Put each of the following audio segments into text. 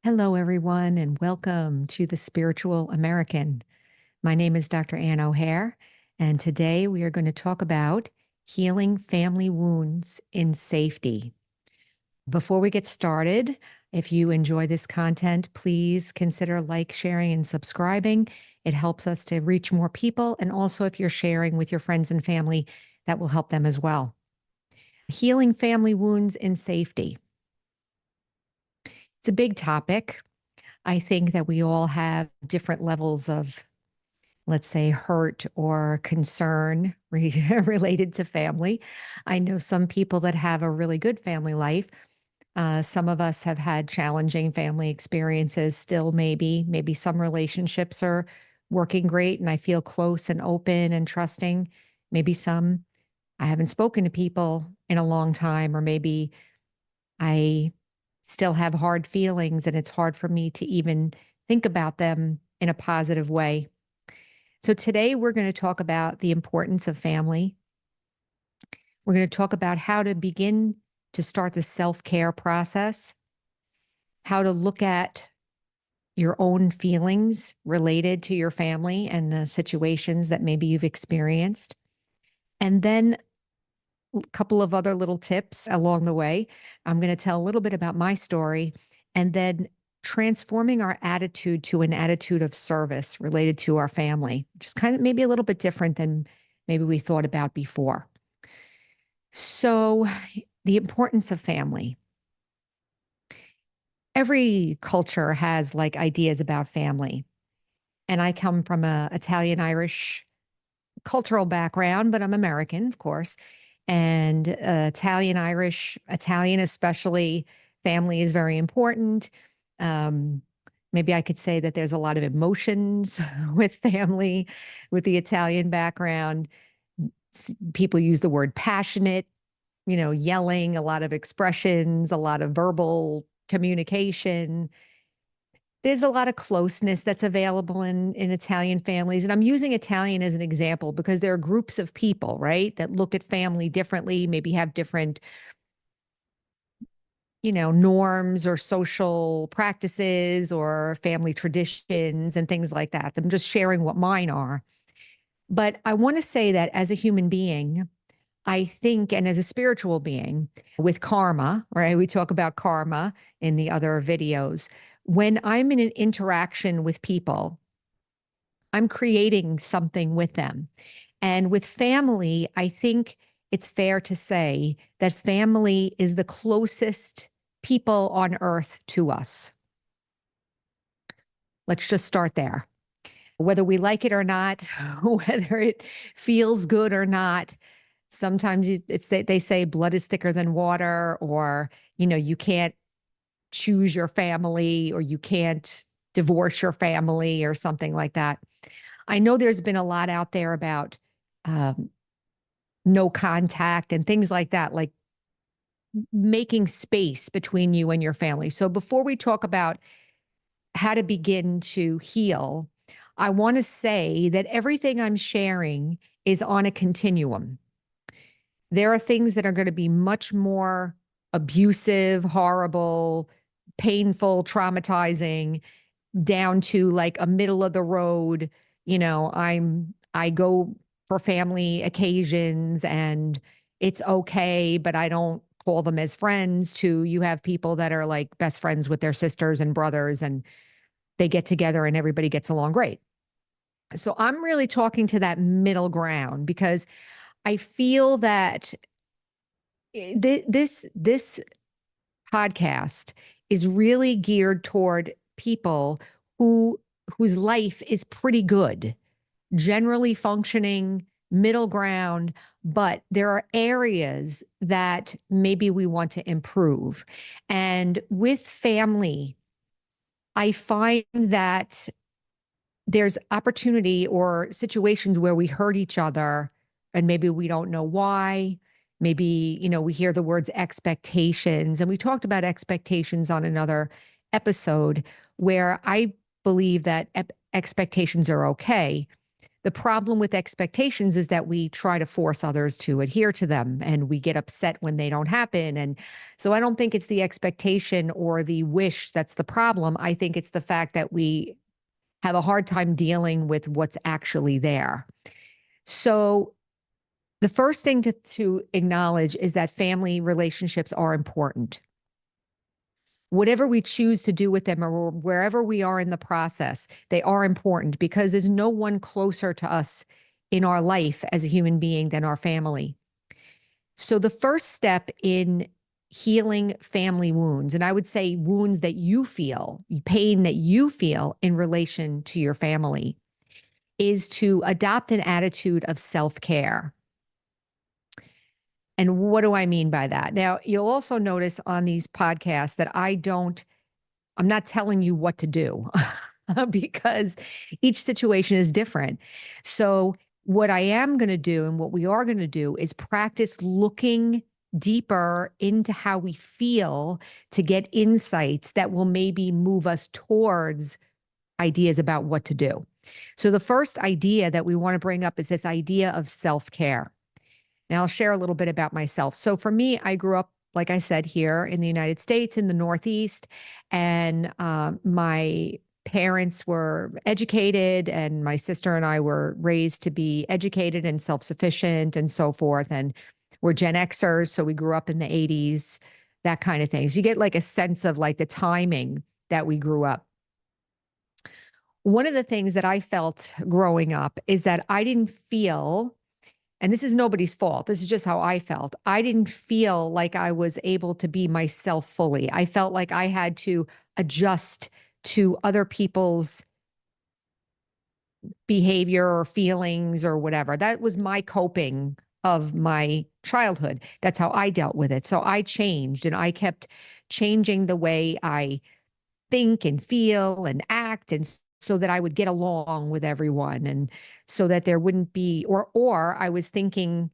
Hello, everyone, and welcome to the Spiritual American. My name is Dr. Ann O'Hare, and today we are going to talk about healing family wounds in safety. Before we get started, if you enjoy this content, please consider sharing, and subscribing. It helps us to reach more people. And also, if you're sharing with your friends and family, that will help them as well. Healing family wounds in safety. It's a big topic. I think that we all have different levels of, let's say, hurt or concern related to family. I know some people that have a really good family life. Some of us have had challenging family experiences still, maybe some relationships are working great and I feel close and open and trusting. Maybe some I haven't spoken to people in a long time, or maybe I still have hard feelings and it's hard for me to even think about them in a positive way. So today we're going to talk about the importance of family. We're going to talk about how to begin to start the self-care process, how to look at your own feelings related to your family and the situations that maybe you've experienced. And then a couple of other little tips along the way. I'm going to tell a little bit about my story, and then transforming our attitude to an attitude of service related to our family, which is kind of maybe a little bit different than maybe we thought about before. So, the importance of family. Every culture has ideas about family. And I come from a Italian Irish cultural background, but I'm American, of course. And Italian, Irish, Italian especially, family is very important. Um, Maybe I could say that there's a lot of emotions with family, with the Italian background. People use the word passionate, yelling, a lot of expressions, a lot of verbal communication. There's a lot of closeness that's available in Italian families, and I'm using Italian as an example because there are groups of people, right, that look at family differently, maybe have different, norms or social practices or family traditions and things like that. I'm just sharing what mine are. But I want to say that as a human being, I think, and as a spiritual being with karma, right? We talk about karma in the other videos. When I'm in an interaction with people, I'm creating something with them. And with family, I think it's fair to say that family is the closest people on earth to us. Let's just start there. Whether we like it or not, whether it feels good or not, sometimes they say blood is thicker than water, or, you can't choose your family, or you can't divorce your family or something like that. I know there's been a lot out there about um, no contact and things like that, like making space between you and your family. So before we talk about how to begin to heal, I want to say that everything I'm sharing is on a continuum. There are things that are going to be much more abusive, horrible, painful, traumatizing, down to like a middle of the road, I go for family occasions and it's okay, but I don't call them as friends, to you have people that are like best friends with their sisters and brothers and they get together and everybody gets along great. So I'm really talking to that middle ground because I feel that this podcast is really geared toward people who whose life is pretty good, generally functioning, middle ground, but there are areas that maybe we want to improve. And with family, I find that there's opportunity or situations where we hurt each other and maybe we don't know why. Maybe, we hear the words expectations, and we talked about expectations on another episode where I believe that expectations are okay. The problem with expectations is that we try to force others to adhere to them, and we get upset when they don't happen. And so I don't think it's the expectation or the wish that's the problem. I think it's the fact that we have a hard time dealing with what's actually there. So the first thing to acknowledge is that family relationships are important. Whatever we choose to do with them or wherever we are in the process, they are important because there's no one closer to us in our life as a human being than our family. So the first step in healing family wounds, and I would say wounds that you feel, pain that you feel in relation to your family, is to adopt an attitude of self-care. And what do I mean by that? Now, you'll also notice on these podcasts that I'm not telling you what to do because each situation is different. So, what I am going to do and what we are going to do is practice looking deeper into how we feel to get insights that will maybe move us towards ideas about what to do. So, the first idea that we want to bring up is this idea of self care. Now, I'll share a little bit about myself. So, for me, I grew up, like I said, here in the United States, in the Northeast, and my parents were educated, and my sister and I were raised to be educated and self sufficient and so forth. And we're Gen Xers, so we grew up in the 80s, that kind of thing. So, you get like a sense of like the timing that we grew up. One of the things that I felt growing up is that I didn't feel, and this is nobody's fault, this is just how I felt. I didn't feel like I was able to be myself fully. I felt like I had to adjust to other people's behavior or feelings or whatever. That was my coping of my childhood. That's how I dealt with it. So I changed and I kept changing the way I think and feel and act, and so that I would get along with everyone, and so that there wouldn't be, or I was thinking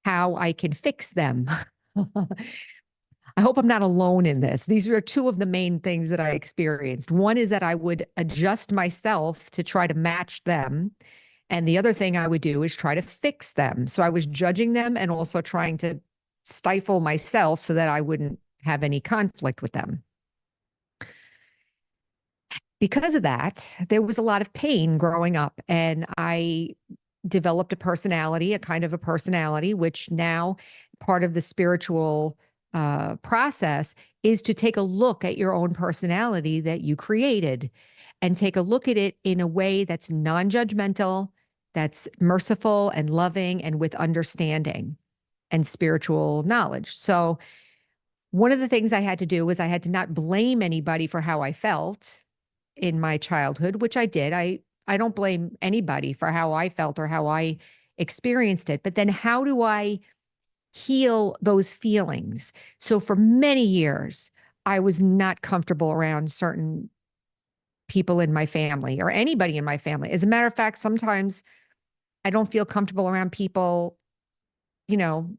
how I can fix them. I hope I'm not alone in this. These are two of the main things that I experienced. One is that I would adjust myself to try to match them. And the other thing I would do is try to fix them. So I was judging them and also trying to stifle myself so that I wouldn't have any conflict with them. Because of that, there was a lot of pain growing up, and I developed a personality, a kind of a personality, which now part of the spiritual process is to take a look at your own personality that you created and take a look at it in a way that's non-judgmental, that's merciful and loving and with understanding and spiritual knowledge. So one of the things I had to do was I had to not blame anybody for how I felt in my childhood, which I did. I don't blame anybody for how I felt or how I experienced it. But then how do I heal those feelings? So for many years, I was not comfortable around certain people in my family or anybody in my family. As a matter of fact, sometimes I don't feel comfortable around people, you know,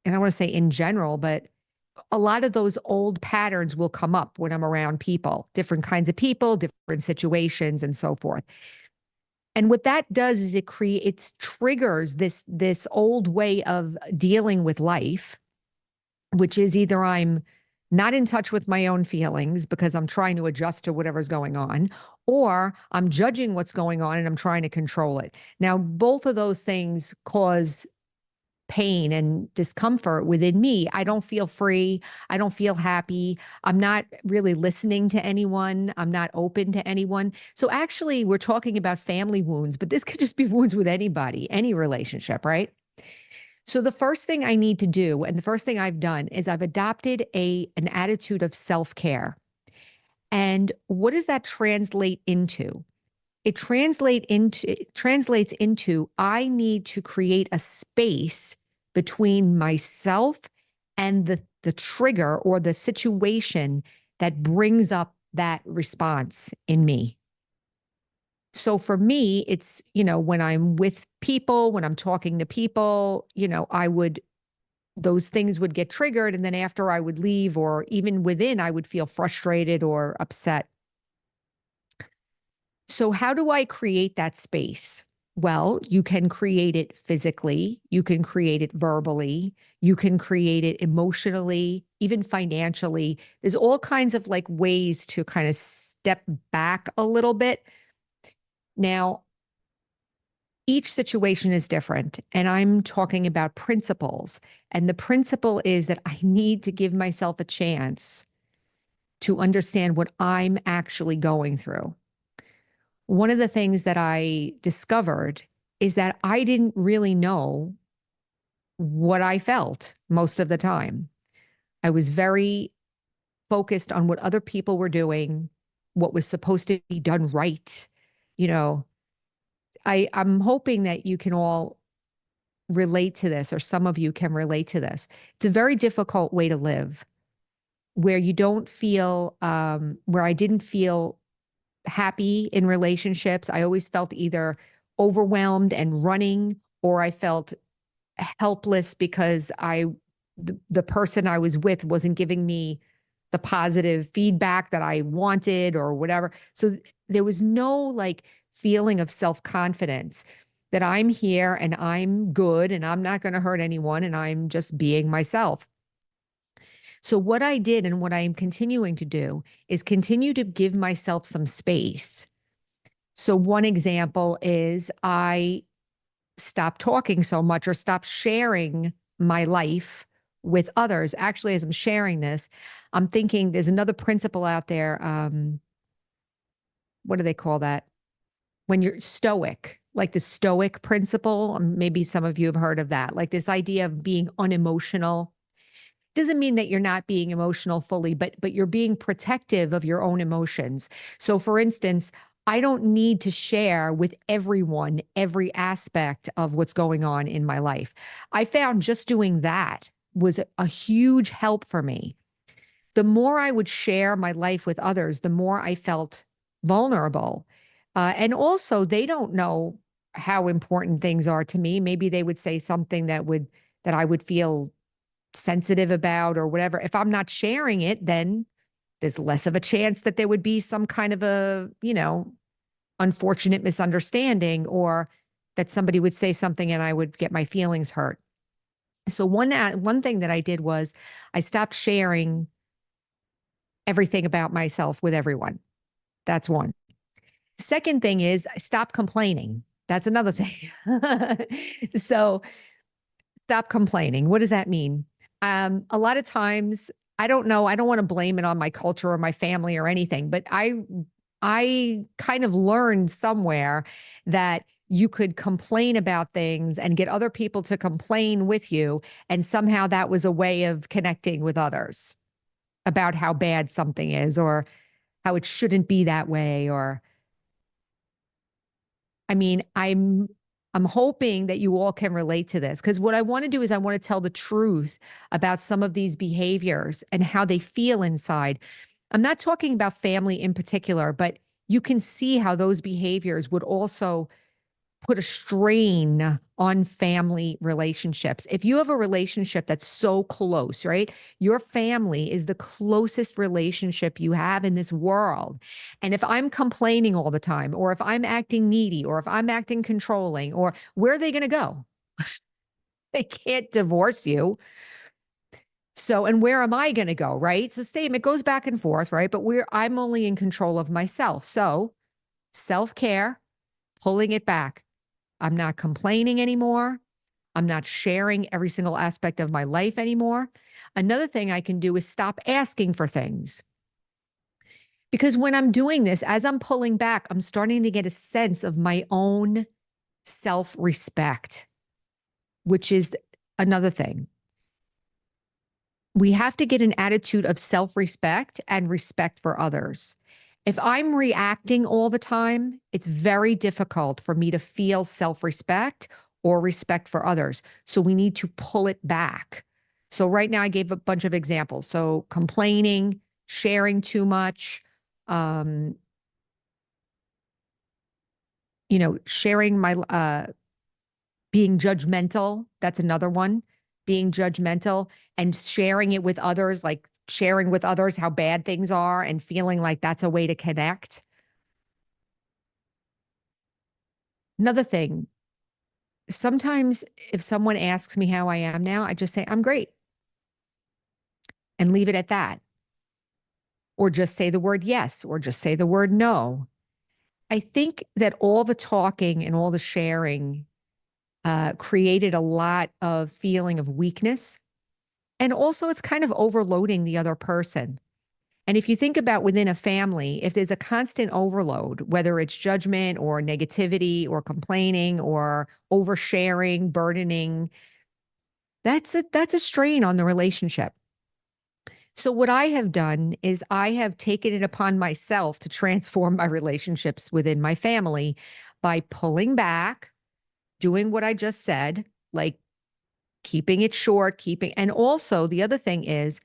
and I want to say in general, but a lot of those old patterns will come up when I'm around people, different kinds of people, different situations, and so forth. And what that does is it triggers this old way of dealing with life, which is either I'm not in touch with my own feelings because I'm trying to adjust to whatever's going on, or I'm judging what's going on and I'm trying to control it. Now, both of those things cause pain and discomfort within me. I don't feel free. I don't feel happy. I'm not really listening to anyone. I'm not open to anyone. So actually, we're talking about family wounds, but this could just be wounds with anybody, any relationship, right? So the first thing I need to do, and the first thing I've done, is I've adopted an attitude of self-care. And what does that translate into? It translates into I need to create a space between myself and the trigger or the situation that brings up that response in me. So for me, it's, when I'm with people, when I'm talking to people, those things would get triggered. And then after I would leave, or even within, I would feel frustrated or upset. So how do I create that space? Well, you can create it physically, you can create it verbally, you can create it emotionally, even financially. There's all kinds of like ways to kind of step back a little bit. Now, each situation is different, and I'm talking about principles. And the principle is that I need to give myself a chance to understand what I'm actually going through. One of the things that I discovered is that I didn't really know what I felt most of the time. I was very focused on what other people were doing, what was supposed to be done right. You know, I'm hoping that you can all relate to this, or some of you can relate to this. It's a very difficult way to live where you don't feel, where I didn't feel happy in relationships. I always felt either overwhelmed and running, or I felt helpless because the person I was with wasn't giving me the positive feedback that I wanted or whatever. So there was no like feeling of self-confidence that I'm here and I'm good and I'm not going to hurt anyone and I'm just being myself. So what I did and what I am continuing to do is continue to give myself some space. So one example is I stop talking so much or stop sharing my life with others. Actually, as I'm sharing this, I'm thinking there's another principle out there. What do they call that? When you're stoic, like the stoic principle. Maybe some of you have heard of that, like this idea of being unemotional. Doesn't mean that you're not being emotional fully, but you're being protective of your own emotions. So for instance, I don't need to share with everyone every aspect of what's going on in my life. I found just doing that was a huge help for me. The more I would share my life with others, the more I felt vulnerable. And also, they don't know how important things are to me. Maybe they would say something that I would feel sensitive about or whatever. If I'm not sharing it, then there's less of a chance that there would be some kind of a, unfortunate misunderstanding, or that somebody would say something and I would get my feelings hurt. So one thing that I did was I stopped sharing everything about myself with everyone. That's one. Second thing is I stopped complaining. That's another thing. So stop complaining. What does that mean? A lot of times, I don't know. I don't want to blame it on my culture or my family or anything, but I kind of learned somewhere that you could complain about things and get other people to complain with you, and somehow that was a way of connecting with others about how bad something is or how it shouldn't be that way. Or I mean, I'm hoping that you all can relate to this, because what I want to do is I want to tell the truth about some of these behaviors and how they feel inside. I'm not talking about family in particular, but you can see how those behaviors would also put a strain on family relationships. If you have a relationship that's so close, right? Your family is the closest relationship you have in this world. And if I'm complaining all the time, or if I'm acting needy, or if I'm acting controlling, or where are they going to go? They can't divorce you. So, and where am I going to go? Right. So same, it goes back and forth, right? But I'm only in control of myself. So self-care, pulling it back. I'm not complaining anymore. I'm not sharing every single aspect of my life anymore. Another thing I can do is stop asking for things. Because when I'm doing this, as I'm pulling back, I'm starting to get a sense of my own self respect, which is another thing. We have to get an attitude of self respect and respect for others. If I'm reacting all the time, it's very difficult for me to feel self respect or respect for others. So we need to pull it back. So, right now, I gave a bunch of examples. So, complaining, sharing too much, um, sharing being judgmental. That's another one. Being judgmental and sharing it with others, like sharing with others how bad things are and feeling like that's a way to connect. Another thing, sometimes if someone asks me how I am now, I just say, I'm great and leave it at that. Or just say the word yes, or just say the word no. I think that all the talking and all the sharing created a lot of feeling of weakness. And also, it's kind of overloading the other person. And if you think about within a family, if there's a constant overload, whether it's judgment or negativity or complaining or oversharing, burdening, that's a strain on the relationship. So what I have done is I have taken it upon myself to transform my relationships within my family by pulling back, doing what I just said, like keeping it short, and also the other thing is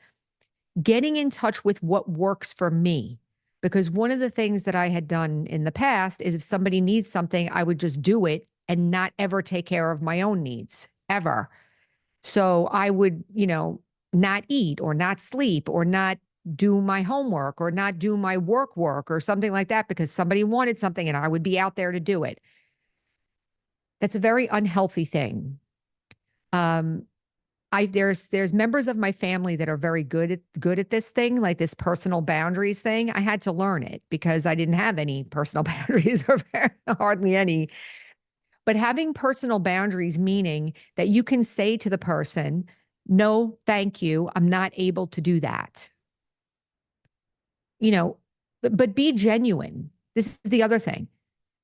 getting in touch with what works for me. Because one of the things that I had done in the past is if somebody needs something, I would just do it and not ever take care of my own needs, ever. So I would, not eat or not sleep or not do my homework or not do my work or something like that because somebody wanted something and I would be out there to do it. That's a very unhealthy thing. Um, there's members of my family that are very good at this thing, like this personal boundaries thing. I had to learn it because I didn't have any personal boundaries or hardly any. But having personal boundaries meaning that you can say to the person, "No, thank you. I'm not able to do that." You know, but be genuine. This is the other thing.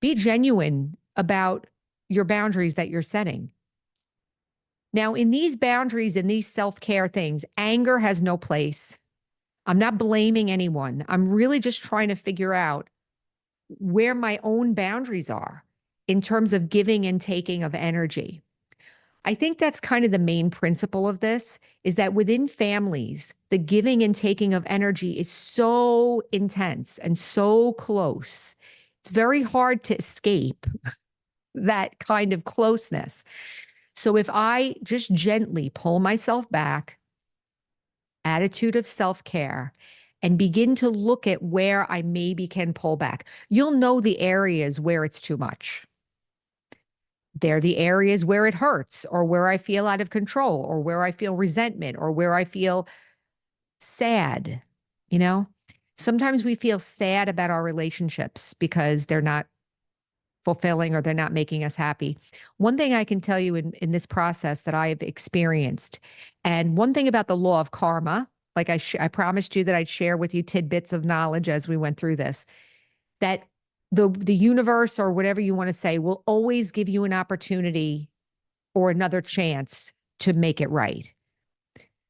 Be genuine about your boundaries that you're setting. Now, in these boundaries and these self-care things, anger has no place. I'm not blaming anyone. I'm really just trying to figure out where my own boundaries are in terms of giving and taking of energy. I think that's kind of the main principle of this is that within families, the giving and taking of energy is so intense and so close. It's very hard to escape that kind of closeness. So if I just gently pull myself back, attitude of self-care, and begin to look at where I maybe can pull back, you'll know the areas where it's too much. They're the areas where it hurts or where I feel out of control or where I feel resentment or where I feel sad, you know? Sometimes we feel sad about our relationships because they're not fulfilling or they're not making us happy. One thing I can tell you in this process that I've experienced, and one thing about the law of karma, like I promised you that I'd share with you tidbits of knowledge as we went through this, that the universe or whatever you want to say will always give you an opportunity or another chance to make it right.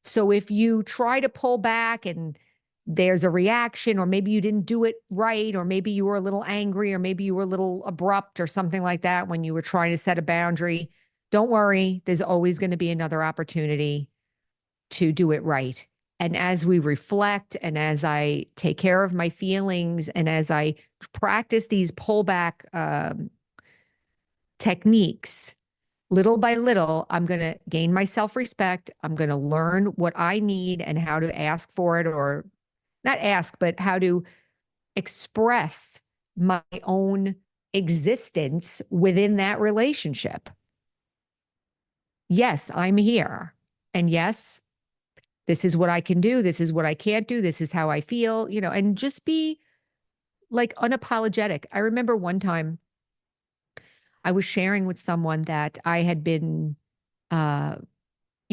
So if you try to pull back and there's a reaction, or maybe you didn't do it right, or maybe you were a little angry, or maybe you were a little abrupt or something like that when you were trying to set a boundary, don't worry. There's always going to be another opportunity to do it right. And as we reflect and as I take care of my feelings and as I practice these pullback techniques, little by little, I'm going to gain my self-respect. I'm going to learn what I need and how to ask for it, or not ask, but how to express my own existence within that relationship. Yes, I'm here. And yes, this is what I can do. This is what I can't do. This is how I feel, and just be like unapologetic. I remember one time I was sharing with someone that I had been, uh,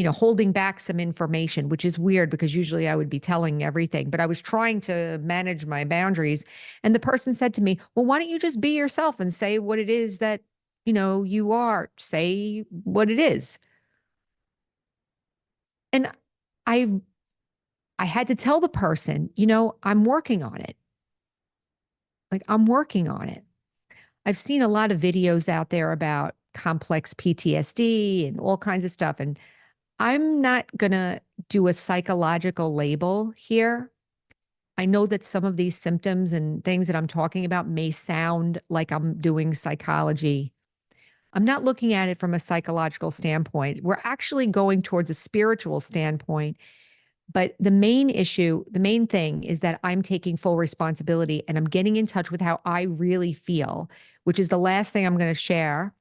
holding back some information, which is weird because usually I would be telling everything, but I was trying to manage my boundaries. And the person said to me, well, why don't you just be yourself and say what it is that, you are, say what it is. And I, I had to tell the person, I'm working on it. Like I'm working on it. I've seen a lot of videos out there about complex PTSD and all kinds of stuff. And I'm not going to do a psychological label here. I know that some of these symptoms and things that I'm talking about may sound like I'm doing psychology. I'm not looking at it from a psychological standpoint. We're actually going towards a spiritual standpoint But the main issue, the main thing is that I'm taking full responsibility and I'm getting in touch with how I really feel, which is the last thing I'm going to share.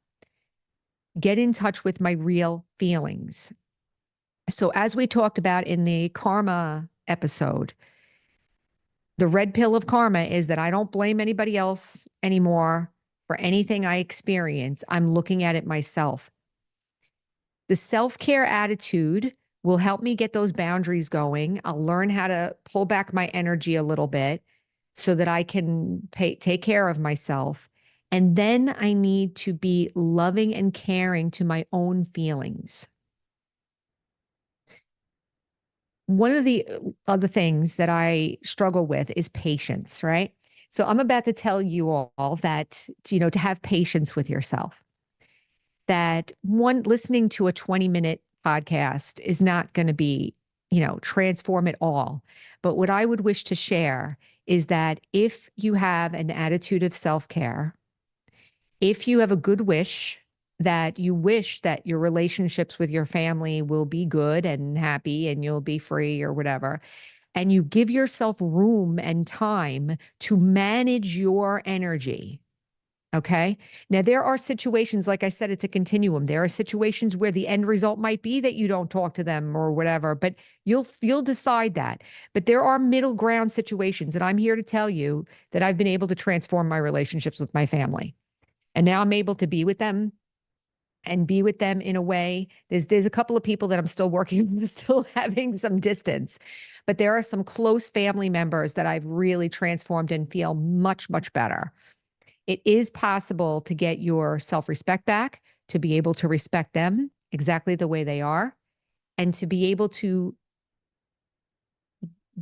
Get in touch with my real feelings. So, as we talked about in the karma episode, the red pill of karma is that I don't blame anybody else anymore for anything I experience. I'm looking at it myself. The self care attitude will help me get those boundaries going. I'll learn how to pull back my energy a little bit so that I can take care of myself. And then I need to be loving and caring to my own feelings. One of the other things that I struggle with is patience, right? So I'm about to tell you all that, to have patience with yourself. That one, listening to a 20-minute podcast is not going to be, transform it all. But what I would wish to share is that if you have an attitude of self-care, if you have a good wish, that you wish that your relationships with your family will be good and happy and you'll be free or whatever, and you give yourself room and time to manage your energy. Okay. Now, there are situations, like I said, it's a continuum. There are situations where the end result might be that you don't talk to them or whatever, but you'll decide that. But there are middle ground situations. And I'm here to tell you that I've been able to transform my relationships with my family. And now I'm able to be with them and be with them in a way. There's a couple of people that I'm still working with, still having some distance, but there are some close family members that I've really transformed and feel much, much better. It is possible to get your self-respect back, to be able to respect them exactly the way they are, and to be able to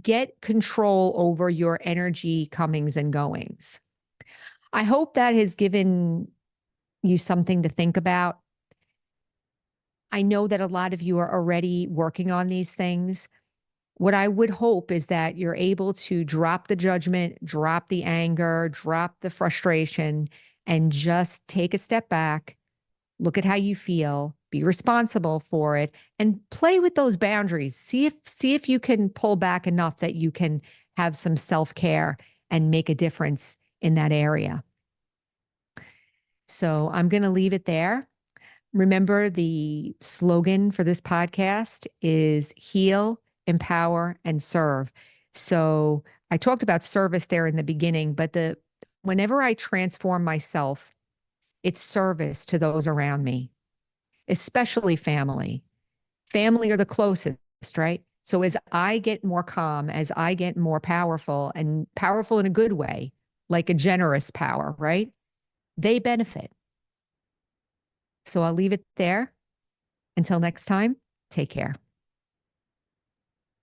get control over your energy comings and goings. I hope that has given you something to think about. I know that a lot of you are already working on these things. What I would hope is that you're able to drop the judgment, drop the anger, drop the frustration, and just take a step back, look at how you feel, be responsible for it, and play with those boundaries. See if you can pull back enough that you can have some self-care and make a difference in that area. So I'm going to leave it there. Remember, the slogan for this podcast is heal, empower, and serve. So I talked about service there in the beginning, but whenever I transform myself, it's service to those around me, especially family. Family are the closest, right? So as I get more calm, as I get more powerful, and powerful in a good way, like a generous power, right? They benefit. So I'll leave it there. Until next time, take care.